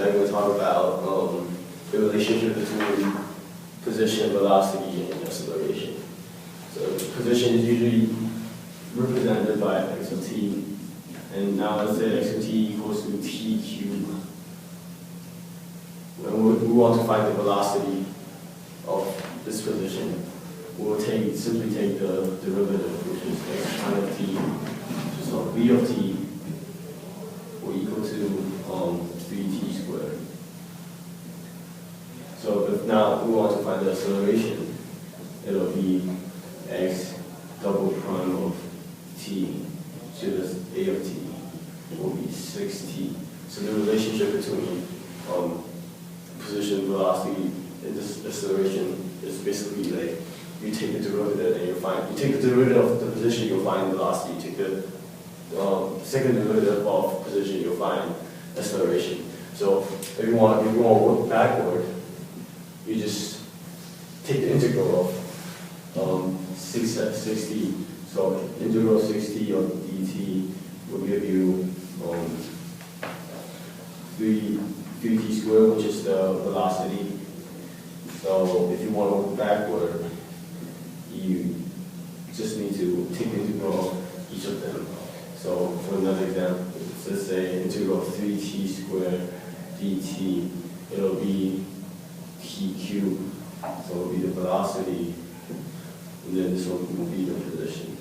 today I'm going to talk about the relationship between position, velocity, and acceleration. So position is usually represented by x of t, and now let's say x of t equals to t cubed. When we want to find the velocity of this position, we will simply take the derivative, which is x prime of t, so v of t will equal to 3t squared. So if now we want to find the acceleration, it'll be x double prime of t, so this a of t will be 6t. So the relationship between position, velocity, and this acceleration is basically like you take the derivative and you take the derivative of the position, you'll find velocity. You take the second derivative of position, you'll find acceleration. So if you want to work backward, you just take the integral of 60. So integral 60 of dt will give you 3t squared, which is the velocity. So if you want to work backward, you just need to take the integral of each of them. So for another example, let's say integral of 3t squared dt, it'll be t cubed, so it'll be the velocity, and then this one will be the position.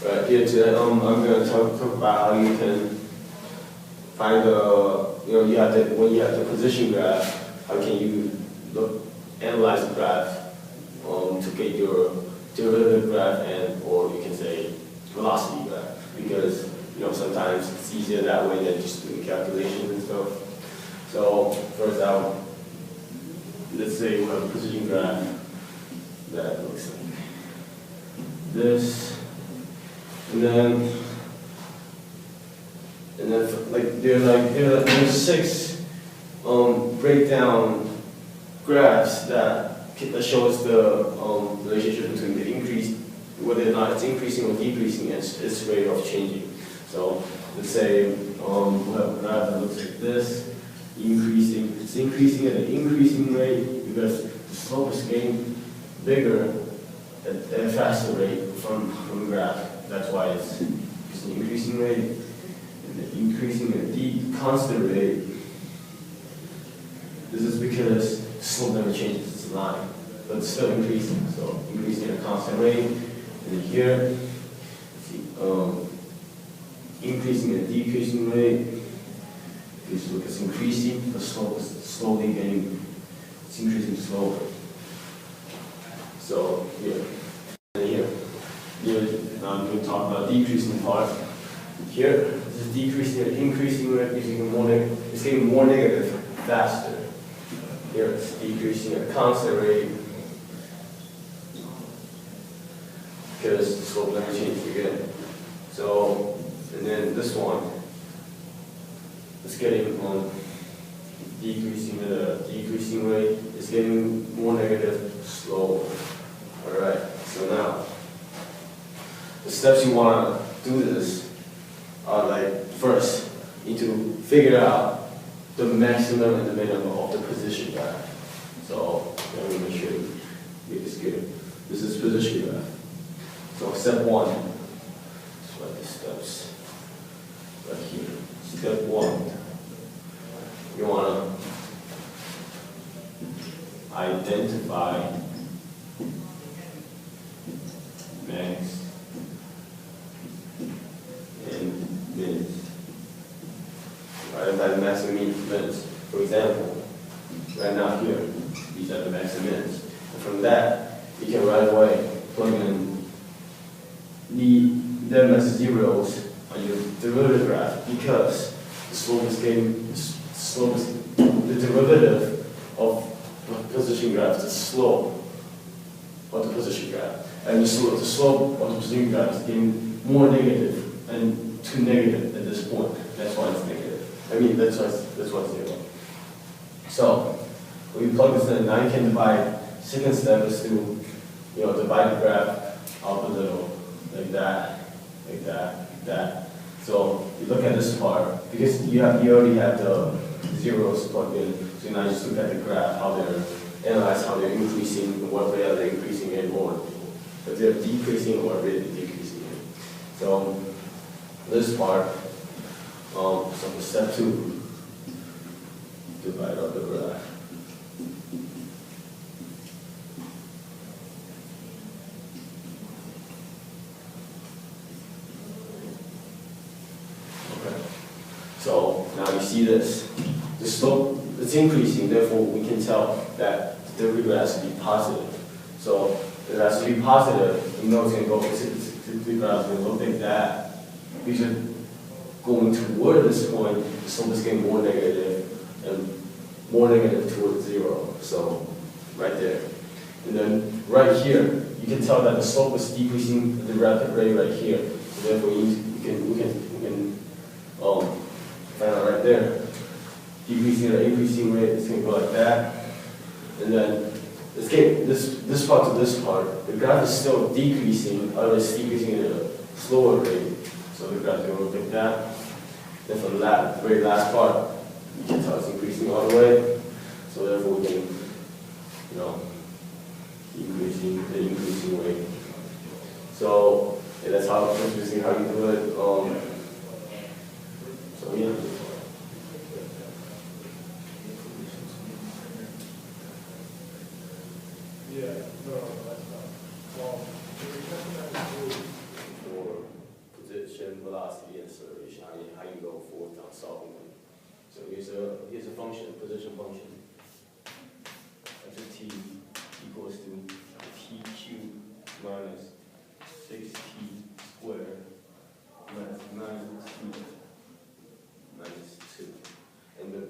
Right, here today, I'm going to talk about how you can find when you have the position graph, how can you analyze the graph to get your derivative graph or you can say velocity graph, because sometimes it's easier that way than just doing calculations and stuff. So first out, let's say we have a position graph that looks like this, and then there's 6 breakdown graphs that shows the relationship between the increase, whether or not it's increasing or decreasing its rate of changing. So let's say we have a graph that looks like this, increasing. It's increasing at an increasing rate because the slope is getting bigger at a faster rate from the graph. That's why it's an increasing rate, and then increasing at a constant rate. This is because the slope never changes, it's a line, but it's still increasing. So increasing at a constant rate, and then here, increasing at a decreasing rate. If you look, it's increasing, the slope is slowly it's increasing slower. So here, and here, now I'm going to talk about decreasing part. Here, this is decreasing at an increasing rate, it's getting more negative faster. Here it's decreasing at a constant rate because the slope never changes again. So, and then this one, it's getting decreasing at a decreasing rate. It's getting more negative slower. All right. So now, the steps you want to do this are like, first, you need to figure out the maximum and the minimum of the position graph. So let me make sure you get this good. This is position graph. So step 1, let's write the steps right here. Step 1, you want to identify max and min. Identify the max and mins. For example, right now here, these are the max and mins. And from that, you can right away plug in them as zeros on your derivative graph, because the derivative of the position graph is the slope of the position graph. And the slope of the position graph is getting more negative and to negative at this point. That's why it's negative. That's why it's 0. So when you plug this in, now you can divide. Second step is to divide the graph up a little like that. like that, like that. So you look at this part, because you already have the zeros plugged in, so now you just look at the graph, how they're analyze how they're increasing, and what rate are they increasing in, or if they're decreasing or rate they're decreasing in. So this part, so for step 2, divide up the graph. So now you see this. The slope is increasing, therefore we can tell that the derivative has to be positive. So if it has to be positive, you know it's going to go, the derivative is going to look like that. Because you're going toward this point, the slope is getting more negative and more negative towards 0. So right there. And then right here, you can tell that the slope is decreasing at the rapid rate right here. So therefore we can find out right there. Decreasing or increasing rate, it's going to go like that. And then let's get this part to this part. The graph is still decreasing, or it's decreasing at a slower rate. So the graph is going to look like that. Then from that very last part, you can tell it's increasing all the way. So therefore we can, increasing rate. So yeah, that's how you do it. So yeah. Yeah, no, that's not. Well, for position, velocity, and acceleration, how you go forward on solving them. So here's a function, position function. F of t equals to t cubed minus 6t squared minus 9t minus 2. And the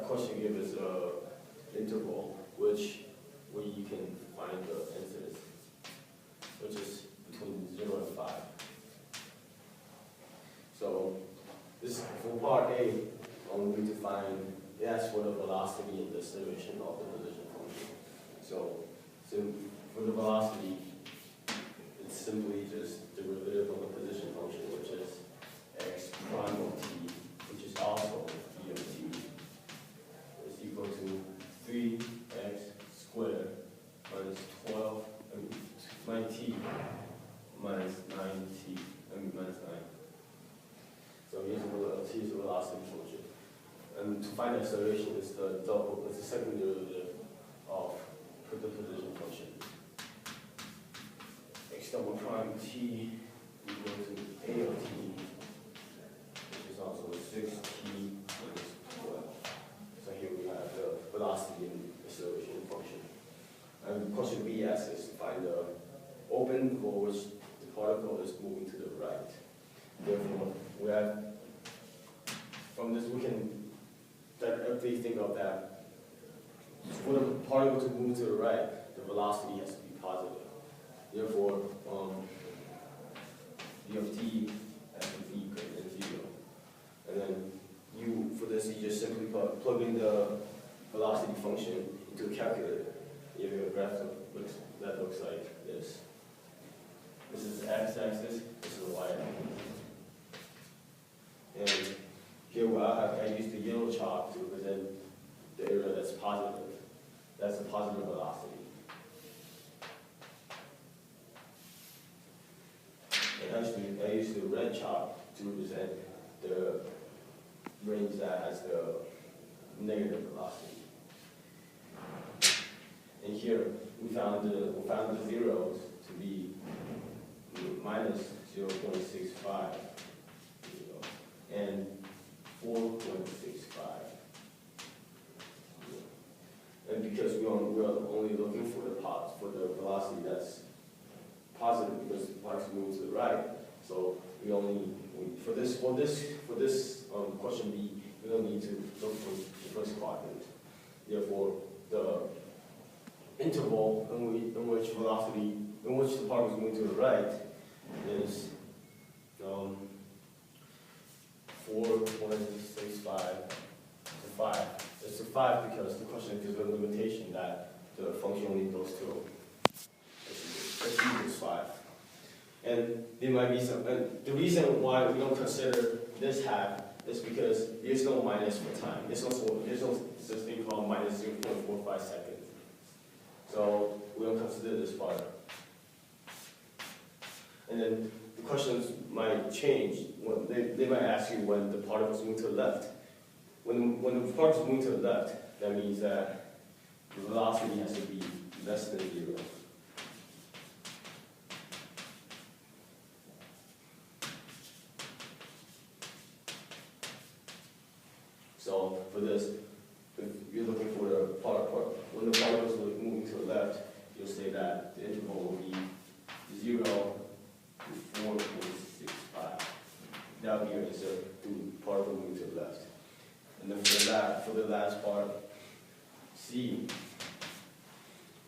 question gives us an interval where you can find the answers, which is between 0 and 5. So this for part A, we need to find that's for the velocity and the acceleration of the position function. So for the velocity, it's simply just derivative of the position function, which is x prime of t, which is also e of t, is equal to 3x squared minus 9t minus 9t, minus 9. So here's the velocity function. And to find the acceleration is the second derivative of the position function. X double prime t equal to a of t, which is also 6t minus 12. So here we have the velocity and acceleration function. And question B asks us to find the open for which the particle is moving to the right. Therefore, we have, from this we can directly think of that for the particle to move to the right, the velocity has to be positive. Therefore, d of t has to be greater than 0. And then for this, you just simply plug in the velocity function into a calculator. You have a graph that looks like this. This is the x-axis, this is the y-axis. And here I use the yellow chalk to represent the area that's positive. That's the positive velocity. And actually, I use the red chalk to represent the range that has the negative velocity. And here we found the zeros to be minus 0.65 and 4.65. And because we're only looking for the velocity that's positive, because the particle moves to the right, so for this question B, we don't need to look for the first quadrant. Therefore, the interval in which the particle is moving to the right is 4.65 to 5. It's a 5 because the question gives a limitation that the function only goes to x equals 5. And there might be some, and the reason why we don't consider this half is because there's no minus for time. There's no such thing called minus 0.45 seconds. So we don't consider this part. And then the questions might change. When they might ask you when the particles move to the left. When the particles move to the left, that means that the velocity has to be less than 0. So for this, if you're looking for the particle, when the particles are moving to the left, you'll say that the interval will be 0 to 4.65. That would be your answer to particle moving to the left. And then for the last part, C,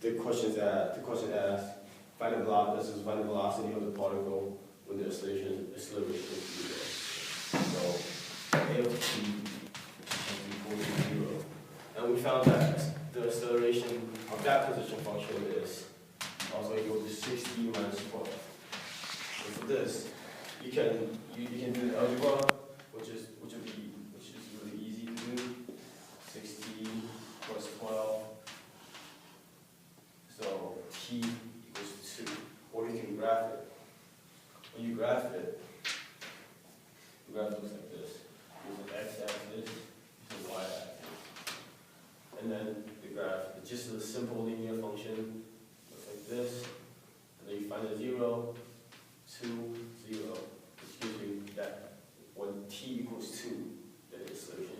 the question asks, find the velocity of the particle when the acceleration is 0. So A of t equals to 0. And we found that the acceleration of that position function is also equal to 60 minus 12. And for this, you can do the algebra, which is really easy to do. 60 plus 12. So t equals 2. Or you can graph it. When you graph it, the graph looks like this. There's an x-axis, there's a y-axis. And then the graph, it's just a simple linear function, looks like this. And then you find a 0, 2, 0, which gives you that when t equals 2, that the acceleration